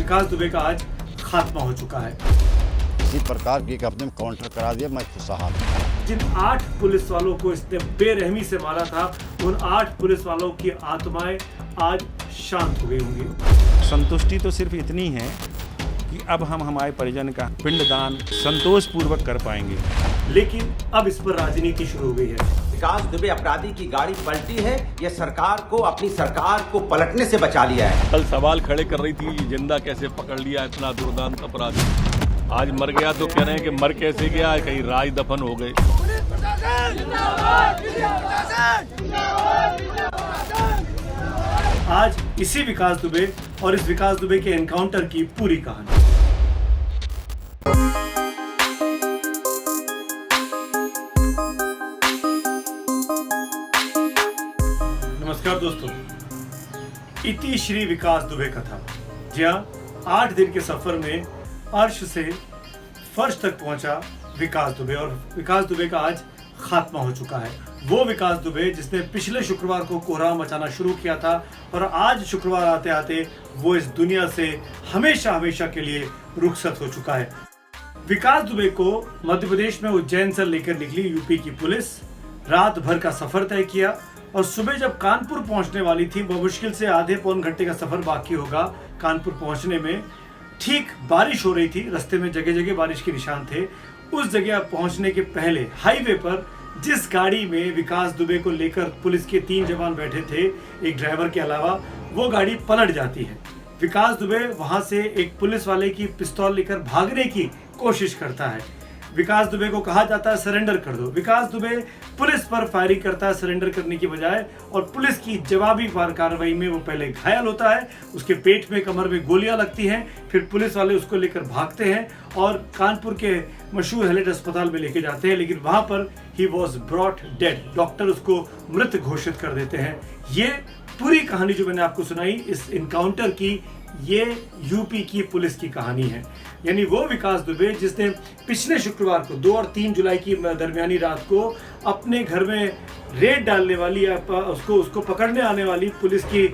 विकास दुबे का आज खात्मा हो चुका है। इसी प्रकार की अपने काउंटर करा दिया, मैं खुशहाल हूं। जिन 8 पुलिस वालों को इसने बेरहमी से मारा था, उन 8 पुलिस वालों की आत्माएं आज शांत हो गई होंगी। संतुष्टि तो सिर्फ इतनी है कि अब हम हमारे परिजन का पिंडदान संतोष पूर्वक कर पाएंगे। लेकिन अब इस पर राजनीति शुरू हो गई है। विकास दुबे अपराधी की गाड़ी पलटी है या सरकार को अपनी सरकार को पलटने से बचा लिया है? कल सवाल खड़े कर रही थी, ये जिंदा कैसे पकड़ लिया इतना दुर्दांत अपराधी। आज मर गया तो कह रहे हैं कि मर कैसे गया, कहीं राज दफन हो गए। आज इसी विकास दुबे और इस विकास दुबे के एनकाउंटर की पूरी कहानी। नमस्कार दोस्तों, इति श्री विकास दुबे कथा। जी हाँ, 8 दिन के सफर में अर्श से फर्श तक पहुंचा विकास दुबे और विकास दुबे का आज खात्मा हो चुका है। वो विकास दुबे जिसने पिछले शुक्रवार को कोहराम मचाना शुरू किया था और आज शुक्रवार आते आते वो इस दुनिया से हमेशा हमेशा के लिए रुखसत हो चुका है। विकास दुबे को मध्य प्रदेश में उज्जैन से लेकर निकली यूपी की पुलिस, रात भर का सफर तय किया और सुबह जब कानपुर पहुंचने वाली थी, मुश्किल से आधे पौन घंटे का सफर बाकी होगा कानपुर पहुंचने में, ठीक बारिश हो रही थी, रास्ते में जगह जगह बारिश के निशान थे। उस जगह पहुंचने के पहले हाईवे पर जिस गाड़ी में विकास दुबे को लेकर पुलिस के 3 जवान बैठे थे, एक ड्राइवर के अलावा, वो गाड़ी पलट जाती है। विकास दुबे वहां से एक पुलिस वाले की पिस्तौल लेकर भागने की कोशिश करता है। विकास दुबे को कहा जाता है सरेंडर कर दो। विकास दुबे पुलिस पर फायरिंग करता है सरेंडर करने की बजाय और पुलिस की जवाबी कार्रवाई में वो पहले घायल होता है, उसके पेट में कमर में गोलियां लगती हैं, फिर पुलिस वाले उसको लेकर भागते हैं और कानपुर के मशहूर हेलेट अस्पताल में लेके जाते हैं, लेकिन वहां पर he was brought dead. Doctor उसको मृत घोषित कर देते हैं। ये पूरी कहानी जो मैंने आपको सुनाई इस इनकाउंटर की, ये यूपी की पुलिस की कहानी है। यानी वो विकास दुबे जिसने पिछले शुक्रवार को 2 और 3 जुलाई की दरमियानी रात को अपने घर में रेड डालने वाली या उसको पकड़ने आने वाली पुलिस की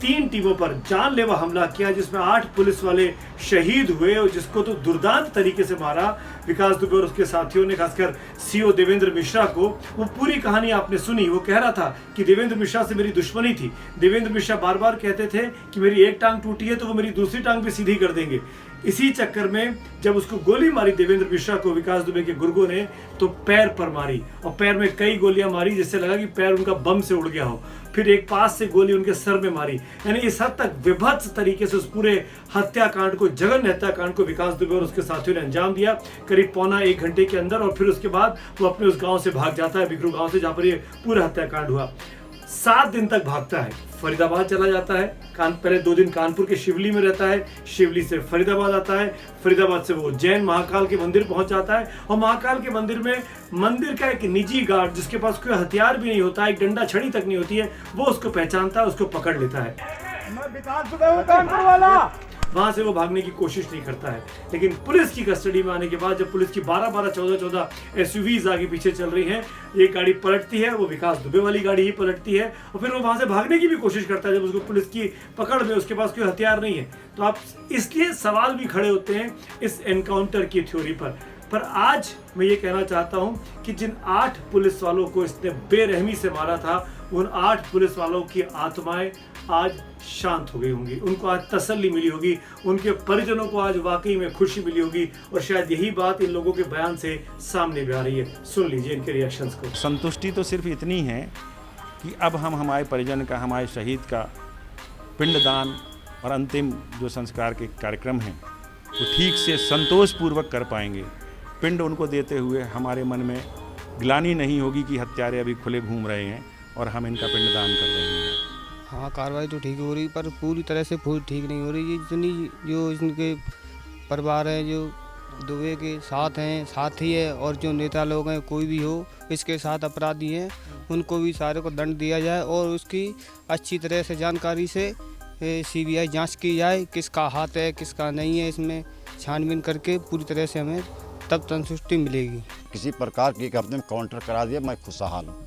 3 टीमों पर जानलेवा हमला किया, जिसमें 8 पुलिस वाले शहीद हुए और जिसको तो दुर्दांत तरीके से मारा विकास दुबे और उसके साथियों ने, खासकर सीओ देवेंद्र मिश्रा को। वो पूरी कहानी आपने सुनी। वो कह रहा था कि देवेंद्र मिश्रा से मेरी दुश्मनी थी। देवेंद्र मिश्रा बार बार कहते थे कि मेरी एक टांग टूटी है तो वो मेरी दूसरी टांग भी सीधी कर देंगे। इसी चक्कर में जब उसको गोली मारी देवेंद्र मिश्रा को विकास दुबे के गुर्गों ने, तो पैर पर मारी और पैर में कई गोलियां मारी, जिससे लगा कि पैर उनका बम से उड़ गया हो। फिर एक पास से गोली उनके सर में मारी। यानी इस हद तक विभत्स तरीके से उस पूरे हत्याकांड को, जघन्य हत्याकांड को विकास दुबे और उसके साथियों ने अंजाम दिया करीब पौना 1 घंटे के अंदर। और फिर उसके बाद वो अपने उस गांव से भाग जाता है, बिकरू गांव से, जहां पर ये पूरा हत्याकांड हुआ। 7 दिन तक भागता है, फरीदाबाद चला जाता है, पहले 2 दिन कानपुर के शिवली में रहता है, शिवली से फरीदाबाद आता है, फरीदाबाद से वो उज्जैन महाकाल के मंदिर पहुंच जाता है और महाकाल के मंदिर में मंदिर का एक निजी गार्ड जिसके पास कोई हथियार भी नहीं होता, एक डंडा छड़ी तक नहीं होती है, वो उसको पहचानता है, उसको पकड़ लेता है। मैं विकास दुबे हूं, कानपुर वाला। वहां से वो भागने की कोशिश नहीं करता है, लेकिन पुलिस की कस्टडी में आने के बाद जब पुलिस की 12-12, 14-14 एसयूवीज आगे पीछे चल रही हैं, एक गाड़ी पलटती है, वो विकास दुबे वाली गाड़ी ही पलटती है और फिर वो वहां से भागने की भी कोशिश करता है जब उसको पुलिस की पकड़ में, उसके पास कोई हथियार नहीं है। तो आप इसलिए सवाल भी खड़े होते हैं इस एनकाउंटर की थ्योरी पर आज मैं ये कहना चाहता हूं कि जिन 8 पुलिस वालों को इसने बेरहमी से मारा था, उन 8 पुलिस वालों की आत्माएं आज शांत हो गई होंगी, उनको आज तसल्ली मिली होगी, उनके परिजनों को आज वाकई में खुशी मिली होगी और शायद यही बात इन लोगों के बयान से सामने भी आ रही है। सुन लीजिए इनके रिएक्शंस को। संतुष्टि तो सिर्फ इतनी है कि अब हम हमारे परिजन का, हमारे शहीद का पिंडदान और अंतिम जो संस्कार के कार्यक्रम हैं वो ठीक से संतोष पूर्वक कर पाएंगे। पिंड उनको देते हुए हमारे मन में ग्लानि नहीं होगी कि हत्यारे अभी खुले घूम रहे हैं और हम इनका पिंडदान कर रहे हैं। हाँ, कार्रवाई तो ठीक हो रही पर पूरी तरह से ठीक नहीं हो रही। ये जितनी जो इनके परिवार हैं, जो दुबे के साथ हैं, साथी है और जो नेता लोग हैं, कोई भी हो इसके साथ अपराधी हैं, उनको भी सारे को दंड दिया जाए और उसकी अच्छी तरह से जानकारी से सीबीआई जांच की जाए, किसका हाथ है किसका नहीं है, इसमें छानबीन करके पूरी तरह से हमें तब संतुष्टि मिलेगी। किसी प्रकार की अपने काउंटर करा दिया, मैं खुशहाल हूँ,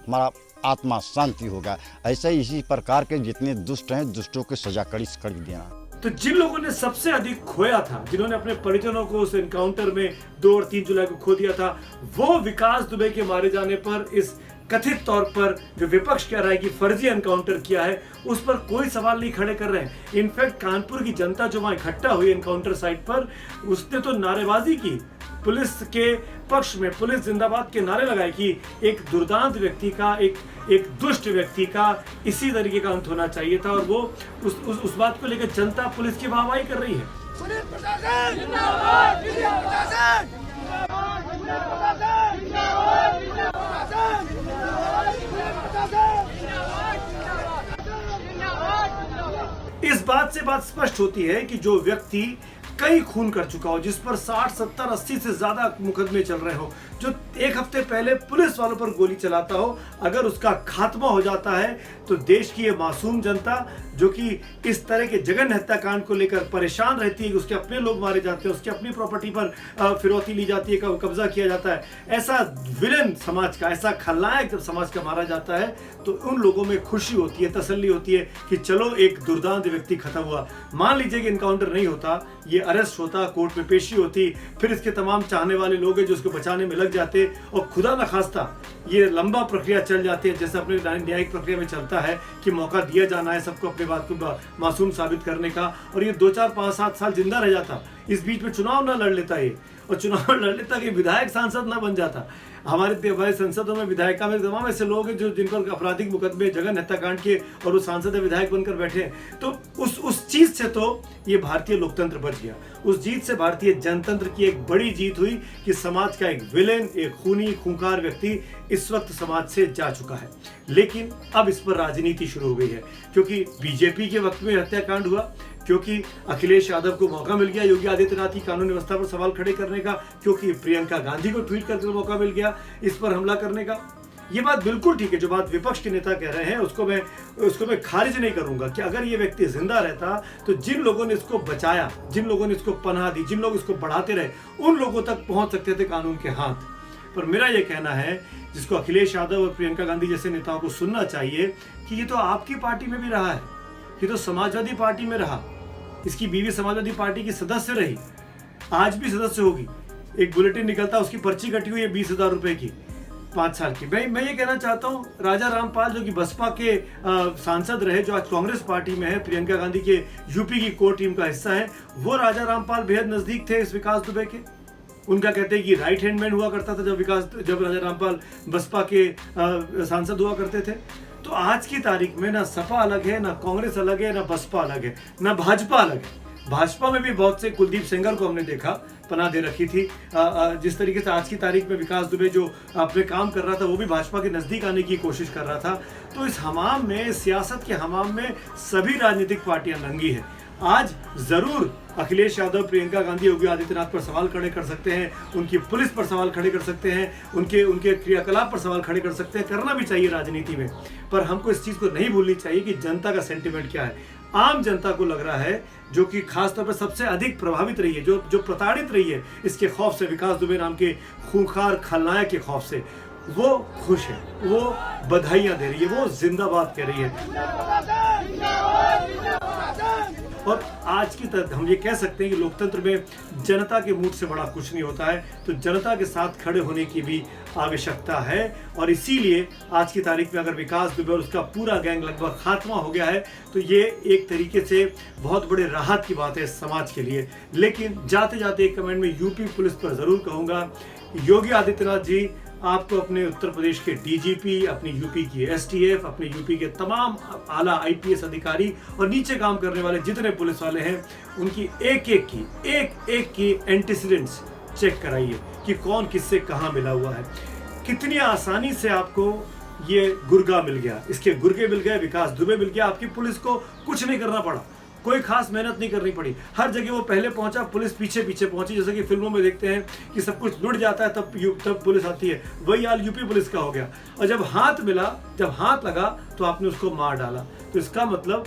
हमारा आत्मा शांति होगा। ऐसे ही इसी प्रकार के जितने दुष्ट हैं, दुष्टों की सजा कड़ी से कड़ी देना। तो जिन लोगों ने सबसे अधिक खोया था, जिन्होंने अपने परिजनों को उस एनकाउंटर में 2 और 3 जुलाई को खो दिया था, वो विकास दुबे के मारे जाने पर इस कथित तौर पर जो विपक्ष कह रहा है कि फर्जी एनकाउंटर किया है, उस पर कोई सवाल नहीं खड़े कर रहे हैं। इनफैक्ट कानपुर की जनता जो वहां इकट्ठा हुई एनकाउंटर साइट पर, उसने तो नारेबाजी की, पुलिस के पक्ष में पुलिस जिंदाबाद के नारे लगाए कि एक दुर्दांत व्यक्ति का, एक दुष्ट व्यक्ति का इसी तरीके का अंत होना चाहिए था। और वो उस बात को लेकर जनता पुलिस की वाहवाही कर रही है। इस बात से बात स्पष्ट होती है कि जो व्यक्ति कई खून कर चुका हो, जिस पर 60, 70, 80 से ज्यादा मुकदमे चल रहे हो, जो 1 हफ्ते पहले पुलिस वालों पर गोली चलाता हो, अगर उसका खात्मा हो जाता है तो देश की ये मासूम जनता जो कि इस तरह के जघन्य हत्याकांड को लेकर परेशान रहती है कि उसके अपने लोग मारे जाते हैं, उसकी अपनी प्रॉपर्टी पर फिरौती ली जाती है, कब्जा किया जाता है, ऐसा विलन समाज का, ऐसा खलनायक जब समाज का मारा जाता है तो उन लोगों में खुशी होती है, तसल्ली होती है कि चलो एक दुर्दांत व्यक्ति खत्म हुआ। मान लीजिए कि इनकाउंटर नहीं होता, ये अरेस्ट होता, कोर्ट में पेशी होती, फिर इसके तमाम चाहने वाले लोग हैं जो उसको बचाने में लग जाते, और खुदा न खास्ता ये लंबा प्रक्रिया चल जाती है, जैसे अपने न्यायिक प्रक्रिया में चलता है कि मौका दिया जाना है सबको अपने बात को मासूम साबित करने का, और ये 2, 4, 5, 7 साल जिंदा रह जाता, इस बीच में चुनाव ना लड़ लेता ये, और चुनाव लड़ लेता कि विधायक सांसद ना बन जाता। हमारे संसदों में विधायिका में तमाम ऐसे लोग हैं जो जिन पर आपराधिक मुकदमे जघन्य हत्याकांड के और वो सांसद विधायक बनकर बैठे हैं। तो उस चीज से तो ये भारतीय लोकतंत्र बच गया। उस जीत से भारतीय जनतंत्र की एक बड़ी जीत हुई कि समाज का एक विलेन, एक खूनी खूंखार व्यक्ति इस वक्त समाज से जा चुका है। लेकिन अब इस पर राजनीति शुरू हो गई है, क्योंकि बीजेपी के वक्त में हत्याकांड हुआ, क्योंकि अखिलेश यादव को मौका मिल गया योगी आदित्यनाथ की कानून व्यवस्था पर सवाल खड़े करने का, क्योंकि प्रियंका गांधी को ट्वीट करके मौका मिल गया इस पर हमला करने का। ये बात बिल्कुल ठीक है, जो बात विपक्ष के नेता कह रहे हैं उसको मैं खारिज नहीं करूंगा कि अगर ये व्यक्ति जिंदा रहता तो जिन लोगों ने इसको बचाया, जिन लोगों ने इसको पनाह दी, जिन लोग इसको बढ़ाते रहे, उन लोगों तक पहुंच सकते थे कानून के हाथ। पर मेरा ये कहना है, जिसको अखिलेश यादव और प्रियंका गांधी जैसे नेताओं को सुनना चाहिए, कि ये तो आपकी पार्टी में भी रहा है, ये तो समाजवादी पार्टी में रहा, इसकी बीवी समाजवादी पार्टी की सदस्य रही, आज भी सदस्य होगी। एक बुलेटिन निकलता, उसकी पर्ची कटी हुई है 20,000 रुपए की, 5 साल की। मैं ये कहना चाहता हूँ, राजा रामपाल जो कि बसपा के सांसद रहे, जो आज कांग्रेस पार्टी में है, प्रियंका गांधी के यूपी की कोर टीम का हिस्सा है, वो राजा रामपाल बेहद नजदीक थे इस विकास दुबे के। उनका कहते हैं कि राइट हैंड मैन हुआ करता था जब राजा रामपाल बसपा के सांसद हुआ करते थे। तो आज की तारीख में ना सपा अलग है, ना कांग्रेस अलग है, ना बसपा अलग है, ना भाजपा अलग है। भाजपा में भी बहुत से, कुलदीप सेंगर को हमने देखा पनाह दे रखी थी। जिस तरीके से आज की तारीख में विकास दुबे जो अपने काम कर रहा था, वो भी भाजपा के नजदीक आने की कोशिश कर रहा था। तो इस हमाम में, सियासत के हमाम में सभी राजनीतिक पार्टियां नंगी हैं। आज जरूर अखिलेश यादव, प्रियंका गांधी, योगी आदित्यनाथ पर सवाल खड़े कर सकते हैं, उनकी पुलिस पर सवाल खड़े कर सकते हैं, उनके क्रियाकलाप पर सवाल खड़े कर सकते हैं, करना भी चाहिए राजनीति में। पर हमको इस चीज को नहीं भूलनी चाहिए कि जनता का सेंटिमेंट क्या है। आम जनता को लग रहा है, जो कि खासतौर पर सबसे अधिक प्रभावित रही है, जो प्रताड़ित रही है इसके खौफ से, विकास दुबे नाम के खूंखार खलनायक के खौफ से, वो खुश है, वो बधाइयां दे रही है, वो जिंदाबाद कह रही है। और आज की तरह हम ये कह सकते हैं कि लोकतंत्र में जनता के मूड से बड़ा कुछ नहीं होता है, तो जनता के साथ खड़े होने की भी आवश्यकता है। और इसीलिए आज की तारीख में अगर विकास दुबे और उसका पूरा गैंग लगभग खात्मा हो गया है, तो ये एक तरीके से बहुत बड़े राहत की बात है समाज के लिए। लेकिन जाते जाते एक कमेंट में यूपी पुलिस पर जरूर कहूँगा, योगी आदित्यनाथ जी, आपको अपने उत्तर प्रदेश के डीजीपी, अपनी यूपी की एसटीएफ, अपने यूपी के तमाम आला आईपीएस अधिकारी और नीचे काम करने वाले जितने पुलिस वाले हैं, उनकी एक एक की एंटीसीडेंट्स चेक कराइए कि कौन किससे कहाँ मिला हुआ है। कितनी आसानी से आपको ये गुर्गा मिल गया, इसके गुर्गे मिल गए, विकास दुबे मिल गया, आपकी पुलिस को कुछ नहीं करना पड़ा, कोई खास मेहनत नहीं करनी पड़ी। हर जगह वो पहले पहुंचा, पुलिस पीछे पीछे पहुंची। जैसे कि फिल्मों में देखते हैं कि सब कुछ लुट जाता है तब पुलिस आती है, वही हाल यूपी पुलिस का हो गया। और जब हाथ मिला, जब हाथ लगा, तो आपने उसको मार डाला। तो इसका मतलब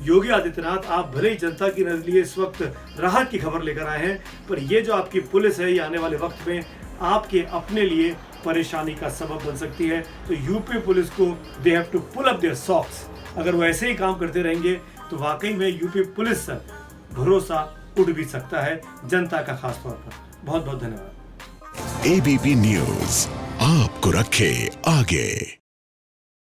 योगी आदित्यनाथ, आप भले ही जनता के लिए इस वक्त राहत की खबर लेकर आए हैं, पर ये जो आपकी पुलिस है, ये आने वाले वक्त में आपके अपने लिए परेशानी का सबब बन सकती है। तो यूपी पुलिस को they have to pull up their socks. अगर वो ऐसे ही काम करते रहेंगे तो वाकई में यूपी पुलिस भरोसा उठ भी सकता है जनता का, खास तौर पर। बहुत बहुत धन्यवाद। एबीपी न्यूज आपको रखे आगे।